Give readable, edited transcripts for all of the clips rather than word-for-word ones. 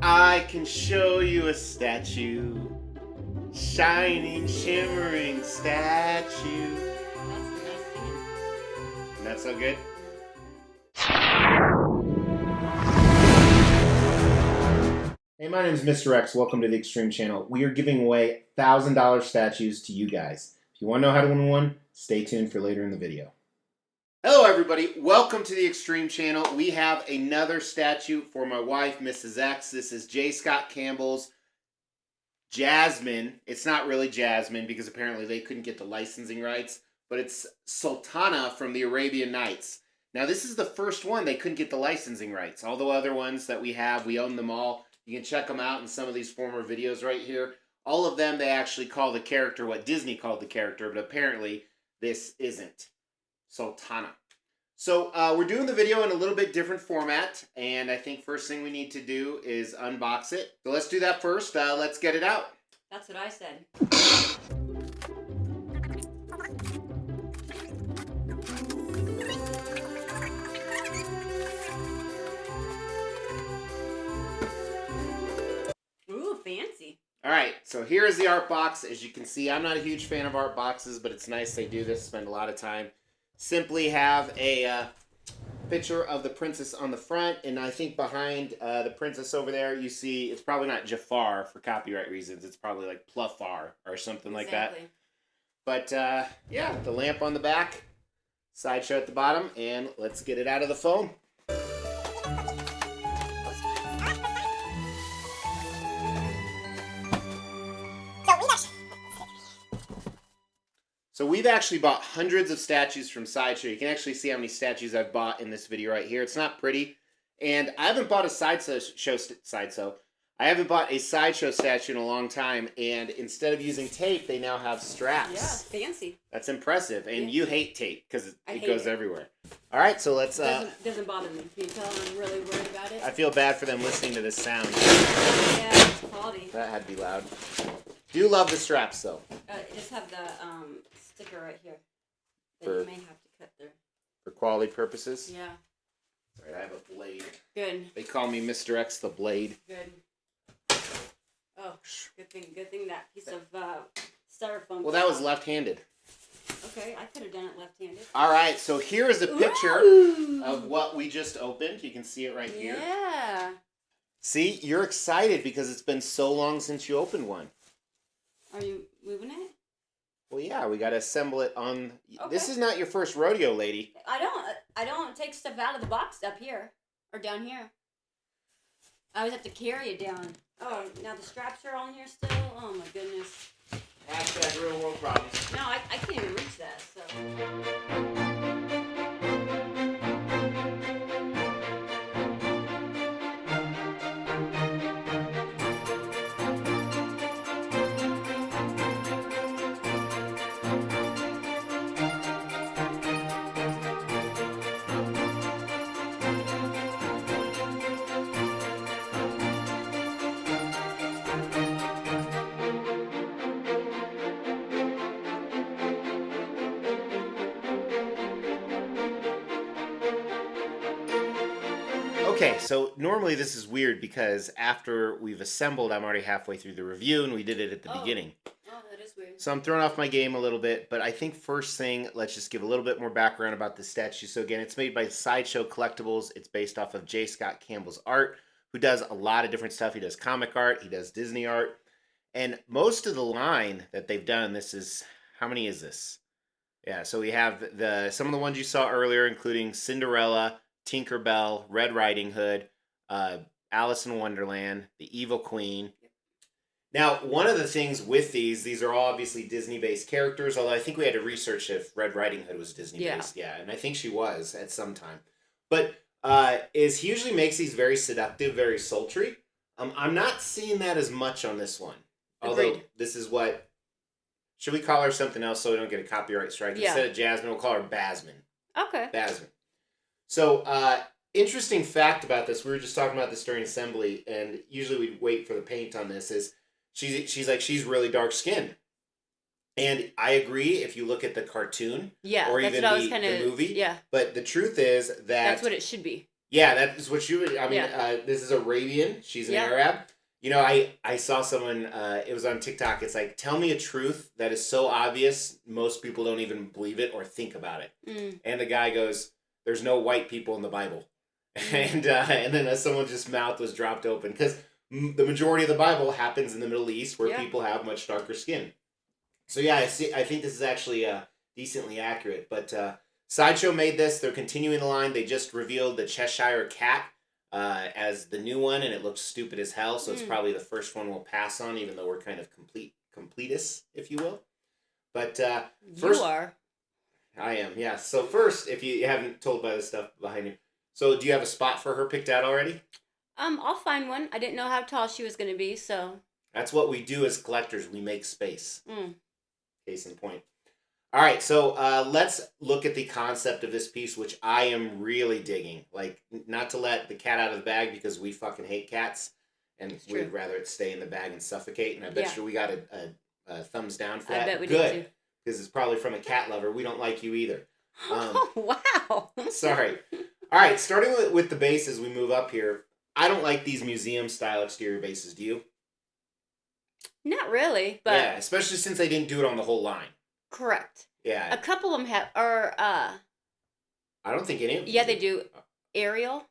I can show you a statue. Shining, shimmering statue. Isn't that so good? Hey, my name is Mr. X. Welcome to the Extreme Channel. We are giving away $1,000 statues to you guys. If you want to know how to win one, stay tuned for later in the video. Hello, everybody. Welcome to the Extreme Channel. We have another statue for my wife, Mrs. X. This is J. Scott Campbell's Jasmine. It's not really Jasmine because apparently they couldn't get the licensing rights, but it's Sultana from the Arabian Nights. Now, this is the first one they couldn't get the licensing rights. All the other ones that we have, we own them all. You can check them out in some of these former videos right here. All of them, they actually call the character what Disney called the character, but apparently this isn't Sultana. So we're doing the video in a little bit different format, and I think first thing we need to do is unbox it. So let's do that first. Let's get it out. That's what I said. Ooh, fancy. All right, so here is the art box. As you can see, I'm not a huge fan of art boxes, but it's nice they do this. Spend a lot of time. Simply have a picture of the princess on the front, and I think behind the princess over there, you see it's probably not Jafar for copyright reasons. It's probably like Pluffar or something like that. But yeah, the lamp on the back, Sideshow at the bottom, and let's get it out of the phone. So we've actually bought hundreds of statues from Sideshow. You can actually see how many statues I've bought in this video right here. It's not pretty. And I haven't bought a Sideshow statue in a long time. And instead of using tape, they now have straps. Yeah, fancy. That's impressive. And you hate tape because it goes everywhere. All right, so let's... Doesn't bother me. Can you tell I'm really worried about it? I feel bad for them listening to this sound. Yeah, it's quality. That had to be loud. Do love the straps, though. Just have the sticker right here that For- you may have to cut there. For quality purposes. Yeah. All right, I have a blade. Good. They call me Mr. X the Blade. Good. Oh, good thing that piece of styrofoam. Well, that was left-handed. Okay, I could have done it left-handed. All right, so here is a picture of what we just opened. You can see it right here. Yeah. See, you're excited because it's been so long since you opened one. Are you moving it? Well, yeah, we got to assemble it on... Okay. This is not your first rodeo, lady. I don't take stuff out of the box up here or down here. I always have to carry it down. Oh, now the straps are on here still? Oh my goodness. Hashtag real world problems. No, I can't even reach that, so. Okay, so normally this is weird because after we've assembled, I'm already halfway through the review, and we did it at the beginning. Oh, that is weird. So I'm throwing off my game a little bit, but I think first thing, let's just give a little bit more background about this statue. So again, it's made by Sideshow Collectibles. It's based off of J. Scott Campbell's art, who does a lot of different stuff. He does comic art, he does Disney art, and most of the line that they've done, this is, how many is this? Yeah, so we have some of the ones you saw earlier, including Cinderella, Tinkerbell, Red Riding Hood, Alice in Wonderland, the Evil Queen. Now, one of the things with these are all obviously Disney-based characters, although I think we had to research if Red Riding Hood was Disney-based. Yeah, and I think she was at some time. But he usually makes these very seductive, very sultry. I'm not seeing that as much on this one. Although Agreed. this is what... Should we call her something else so we don't get a copyright strike? Yeah. Instead of Jasmine, we'll call her Basmin. Okay. Basmin. So, interesting fact about this, we were just talking about this during assembly, and usually we wait for the paint on this, is she's really dark skinned. And I agree if you look at the cartoon, Yeah, or that's even what I was the kind of movie. Yeah, But the truth is that that's what it should be. Yeah, that is what she would. I mean, Yeah. this is Arabian. She's an Yeah. Arab. You know, I saw someone. It was on TikTok. It's like, tell me a truth that is so obvious most people don't even believe it or think about it. Mm. And the guy goes, "There's no white people in the Bible," and then someone just mouth was dropped open because the majority of the Bible happens in the Middle East where Yeah. people have much darker skin. So yeah, I see. I think this is actually decently accurate. But Sideshow made this. They're continuing the line. They just revealed the Cheshire Cat as the new one, and it looks stupid as hell. So it's probably the first one we'll pass on, even though we're kind of completists, if you will. But first, you are. I am. Yeah. So first, if you haven't told by the stuff behind you, so do you have a spot for her picked out already? I'll find one. I didn't know how tall she was gonna be, so. That's what we do as collectors. We make space. Case in point. All right, so let's look at the concept of this piece, which I am really digging. Like, not to let the cat out of the bag because we fucking hate cats, and we'd rather it stay in the bag and suffocate. And I bet you we got a thumbs down for that. I bet we Good, did too. because it's probably from a cat lover. We don't like you either. Oh, wow. Sorry. All right, starting with the base as we move up here. I don't like these museum-style exterior bases. Do you? Not really, but. Yeah, especially since they didn't do it on the whole line. Correct. Yeah. A couple of them have, or I don't think any of them. Yeah, they do. Ariel.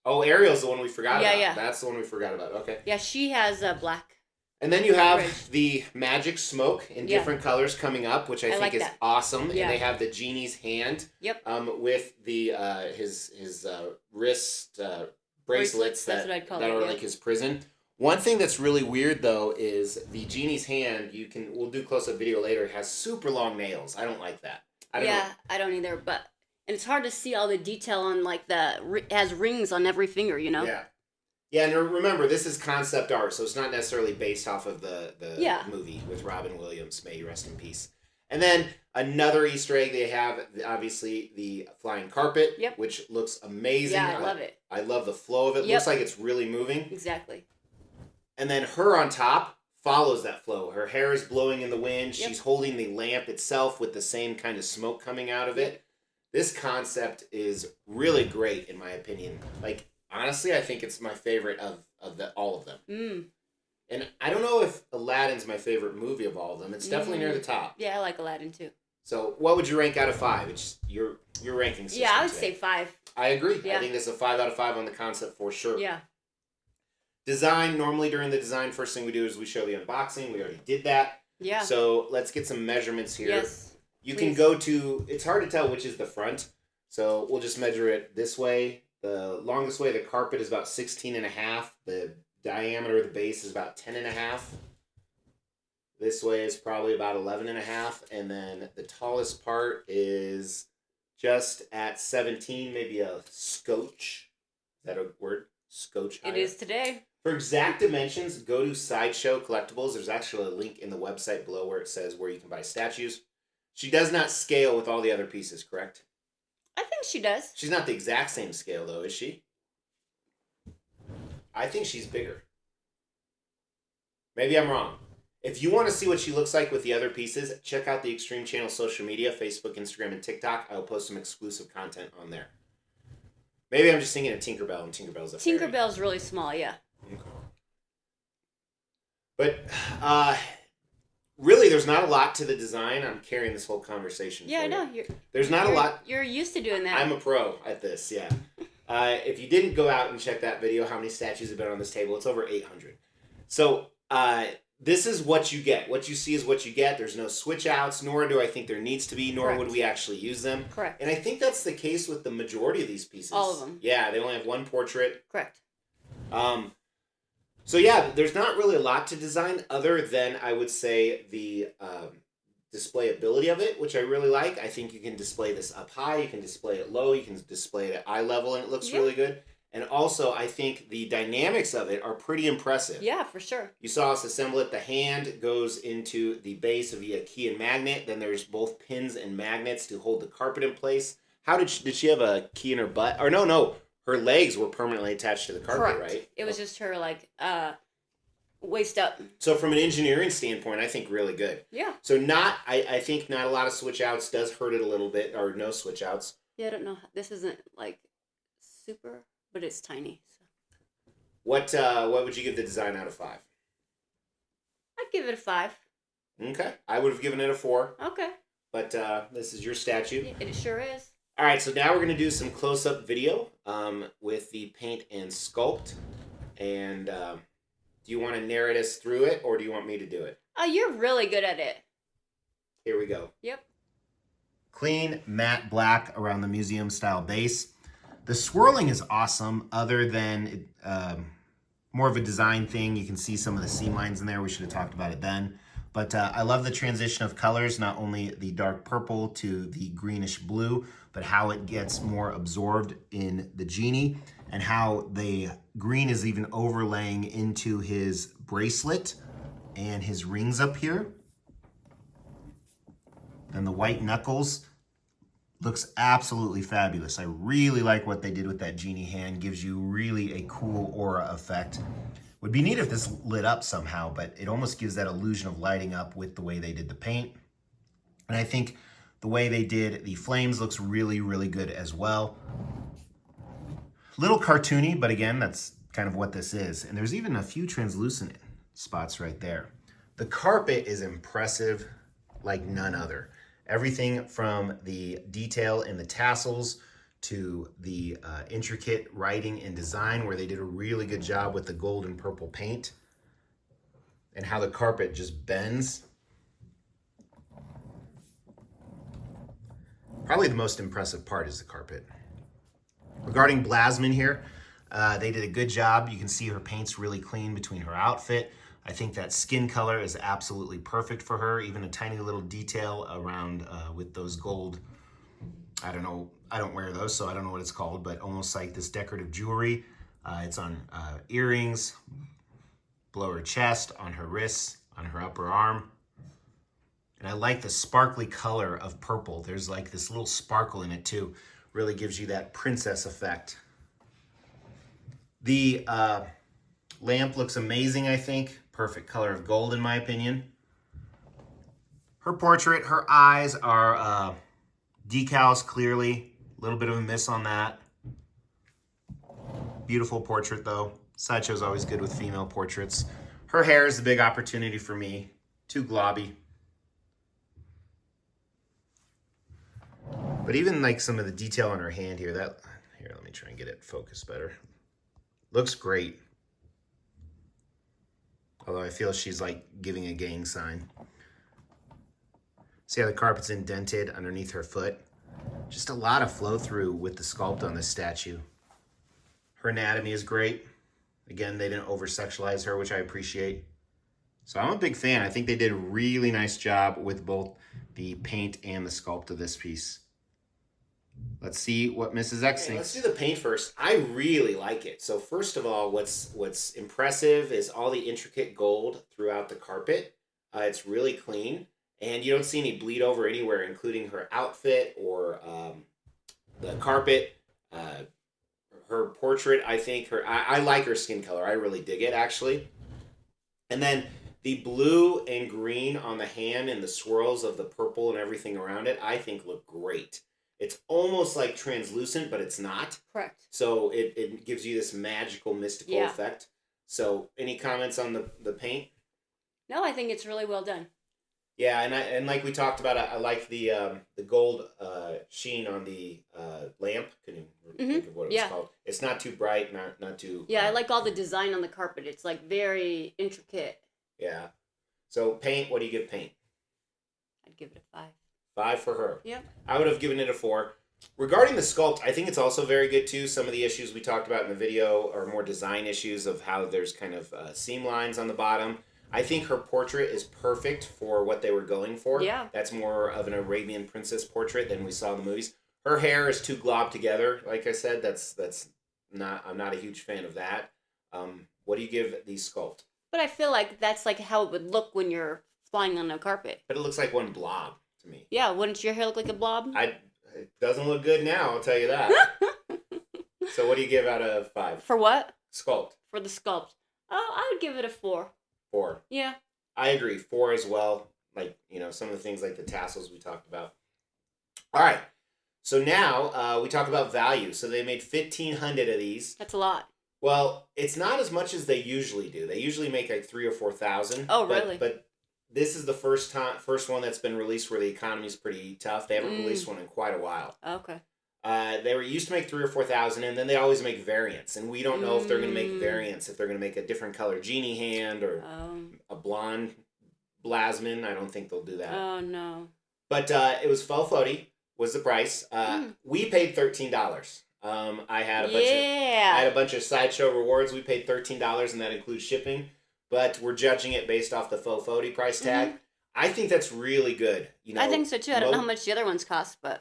Oh, Ariel's the one we forgot about. Yeah. That's the one we forgot about. Okay. Yeah, she has a black. And then you have bridge. the magic smoke in different colors coming up, which I think like is that. awesome. Yeah. And they have the genie's hand. Yep. With the his wrist bracelets That's what I'd call that it, are yeah. like his prison. One thing that's really weird though is the genie's hand. We'll do close up video later. Has super long nails. I don't like that. I don't know. I don't either. But and it's hard to see all the detail on like it has rings on every finger. You know. Yeah. Yeah, and remember, this is concept art, so it's not necessarily based off of the movie with Robin Williams. May he rest in peace. And then another Easter egg they have, obviously, the flying carpet, which looks amazing. Yeah, I love it. I love the flow of it. Looks like it's really moving. Exactly. And then her on top follows that flow. Her hair is blowing in the wind. She's holding the lamp itself with the same kind of smoke coming out of it. This concept is really great, in my opinion. Like, honestly, I think it's my favorite of all of them. And I don't know if Aladdin's my favorite movie of all of them. It's definitely near the top. Yeah, I like Aladdin too. So, what would you rank out of 5? It's your ranking system. Yeah, I would today. say 5. I agree. Yeah. I think it's a 5 out of 5 on the concept for sure. Yeah. Design, normally during the design, first thing we do is we show the unboxing. We already did that. Yeah. So, let's get some measurements here. Yes. You can go to, it's hard to tell which is the front. So, we'll just measure it this way. The longest way, the carpet is about 16 and a half. The diameter of the base is about 10 and a half. This way is probably about 11 and a half. And then the tallest part is just at 17, maybe a scotch. Is that a word? Scotch higher? It is today. For exact dimensions, go to Sideshow Collectibles. There's actually a link in the website below where it says where you can buy statues. She does not scale with all the other pieces, correct? I think she does. She's not the exact same scale, though, is she? I think she's bigger. Maybe I'm wrong. If you want to see what she looks like with the other pieces, check out the Extreme Channel social media, Facebook, Instagram, and TikTok. I will post some exclusive content on there. Maybe I'm just thinking of Tinkerbell, and Tinkerbell's a fairy. Tinkerbell's really small, yeah. Okay. But, really, there's not a lot to the design. I'm carrying this whole conversation Yeah, for I know. you. There's not a lot. You're used to doing that. I'm a pro at this, yeah. If you didn't go out and check that video, how many statues have been on this table? It's over 800. So, this is what you get. What you see is what you get. There's no switch outs, nor do I think there needs to be, nor would we actually use them. Correct. And I think that's the case with the majority of these pieces. All of them. Yeah, they only have one portrait. Correct. So yeah, there's not really a lot to design other than I would say the displayability of it, which I really like. I think you can display this up high, you can display it low, you can display it at eye level, and it looks really good. And also, I think the dynamics of it are pretty impressive. Yeah, for sure. You saw us assemble it. The hand goes into the base via key and magnet. Then there's both pins and magnets to hold the carpet in place. How did she have a key in her butt? Or no. Her legs were permanently attached to the carpet, right? It was just her, like, waist up. So from an engineering standpoint, I think really good. Yeah. So I think not a lot of switch outs does hurt it a little bit, or no switch outs. Yeah, I don't know. This isn't, like, super but it's tiny. So. What would you give the design out of 5? I'd give it a 5. Okay. I would have given it a 4. Okay. But this is your statue. It sure is. All right, so now we're going to do some close-up video with the paint and sculpt. And do you want to narrate us through it, or do you want me to do it? Oh, you're really good at it. Here we go. Yep. Clean, matte black around the museum-style base. The swirling is awesome, other than more of a design thing. You can see some of the seam lines in there. We should have talked about it then. But I love the transition of colors, not only the dark purple to the greenish blue, but how it gets more absorbed in the genie and how the green is even overlaying into his bracelet and his rings up here. And the white knuckles looks absolutely fabulous. I really like what they did with that genie hand. Gives you really a cool aura effect. Would be neat if this lit up somehow, but it almost gives that illusion of lighting up with the way they did the paint. And I think the way they did the flames looks really, really good as well. Little cartoony, but again, that's kind of what this is. And there's even a few translucent spots right there. The carpet is impressive like none other. Everything from the detail in the tassels to the intricate writing and design, where they did a really good job with the gold and purple paint, and how the carpet just bends. Probably the most impressive part is the carpet. Regarding Jasmine here, they did a good job. You can see her paint's really clean between her outfit. I think that skin color is absolutely perfect for her. Even a tiny little detail around with those gold, I don't know, I don't wear those, so I don't know what it's called, but almost like this decorative jewelry. It's on earrings, below her chest, on her wrists, on her upper arm. And I like the sparkly color of purple. There's like this little sparkle in it too. Really gives you that princess effect. The lamp looks amazing, I think. Perfect color of gold, in my opinion. Her portrait, her eyes are decals, clearly. A little bit of a miss on that. Beautiful portrait, though. Sideshow's always good with female portraits. Her hair is the big opportunity for me. Too globby. But even like some of the detail on her hand here, here, let me try and get it focused better. Looks great. Although I feel she's like giving a gang sign. See how the carpet's indented underneath her foot? Just a lot of flow through with the sculpt on this statue. Her anatomy is great. Again, they didn't over-sexualize her, which I appreciate. So I'm a big fan. I think they did a really nice job with both the paint and the sculpt of this piece. Let's see what Mrs. X thinks. Let's do the paint first. I really like it. So first of all, what's impressive is all the intricate gold throughout the carpet. It's really clean, and you don't see any bleed over anywhere, including her outfit or the carpet. Her portrait, I think I like her skin color. I really dig it, actually. And then the blue and green on the hand and the swirls of the purple and everything around it, I think look great. It's almost like translucent, but it's not. Correct. So it gives you this magical, mystical effect. So any comments on the paint? No, I think it's really well done. Yeah, and like we talked about, I like the gold sheen on the lamp. Couldn't think of what it was called. It's not too bright, not too... Yeah, I like all the design on the carpet. It's like very intricate. Yeah. So paint, what do you give paint? I'd give it a 5. 5 for her. Yep. I would have given it a 4. Regarding the sculpt, I think it's also very good too. Some of the issues we talked about in the video are more design issues of how there's kind of seam lines on the bottom. I think her portrait is perfect for what they were going for. Yeah. That's more of an Arabian princess portrait than we saw in the movies. Her hair is too globbed together. Like I said, I'm not a huge fan of that. What do you give the sculpt? But I feel like that's like how it would look when you're flying on a carpet. But it looks like one blob to me. Yeah, wouldn't your hair look like a blob? It doesn't look good now, I'll tell you that. So what do you give out of 5? For what? Sculpt. For the sculpt. Oh, I would give it a 4. 4. Yeah. I agree. 4 as well. Like, some of the things like the tassels we talked about. All right. So now we talk about value. So they made 1,500 of these. That's a lot. Well, it's not as much as they usually do. They usually make like 3,000 or 4,000. Oh, really? But this is the first one that's been released where the economy's pretty tough. They haven't released one in quite a while. Okay. They were used to make 3,000 or 4,000, and then they always make variants. And we don't know if they're going to make variants, if they're going to make a different color genie hand or a blonde Blasmin. I don't think they'll do that. Oh, no. But it was $12.40 was the price. We paid $13. I had a bunch of Sideshow rewards. We paid $13, and that includes shipping. But we're judging it based off the $12.40 price tag. I think that's really good. I think so too. I don't know how much the other ones cost, but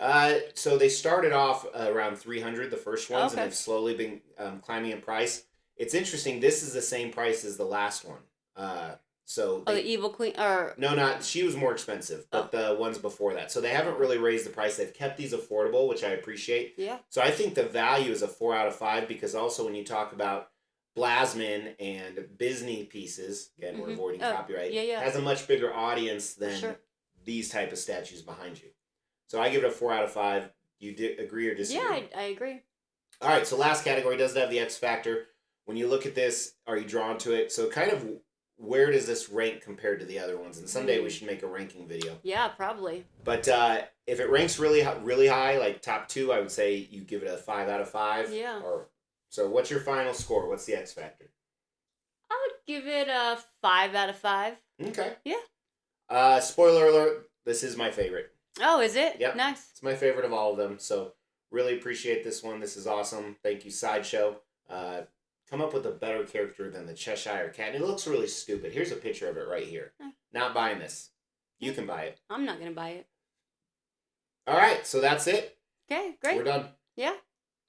so they started off around $300, the first ones, and they've slowly been climbing in price. It's interesting. This is the same price as the last one. The Evil Queen, or no, she was more expensive, but the ones before that. So they haven't really raised the price. They've kept these affordable, which I appreciate. Yeah. So I think the value is a 4 out of 5 because also when you talk about Blasmin and Disney pieces, again, we're avoiding copyright, has a much bigger audience than these type of statues behind you. So I give it a 4 out of 5. Do you agree or disagree? Yeah, I agree. All right, so last category doesn't have the X factor. When you look at this, are you drawn to it? So kind of where does this rank compared to the other ones? And someday we should make a ranking video. Yeah, probably. But if it ranks really high, like top 2, I would say you give it a 5 out of 5. Yeah. So what's your final score? What's the X factor? I would give it a 5 out of 5. Okay. Yeah. Spoiler alert, this is my favorite. Oh, is it? Yep. Nice. It's my favorite of all of them. So really appreciate this one. This is awesome. Thank you, Sideshow. Come up with a better character than the Cheshire Cat. And it looks really stupid. Here's a picture of it right here. Not buying this. You can buy it. I'm not going to buy it. All right. So that's it. Okay, great. We're done. Yeah.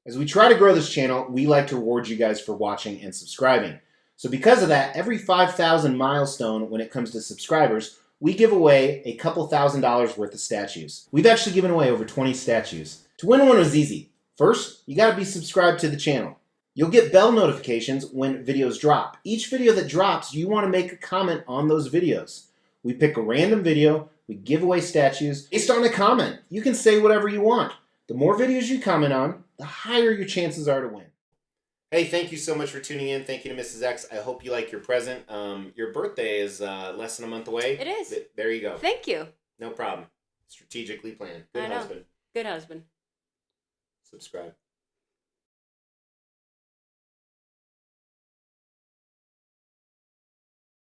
As we try to grow this channel, we like to reward you guys for watching and subscribing. So because of that, every 5,000 milestone when it comes to subscribers, we give away a couple $1,000s worth of statues. We've actually given away over 20 statues. To win one was easy. First, you got to be subscribed to the channel. You'll get bell notifications when videos drop. Each video that drops, you want to make a comment on those videos. We pick a random video, we give away statues based on a comment. You can say whatever you want. The more videos you comment on, the higher your chances are to win. Hey, thank you so much for tuning in. Thank you to Mrs. X. I hope you like your present. Your birthday is less than a month away. It is. There you go. Thank you. No problem. Strategically planned. Good husband. Good husband. Subscribe.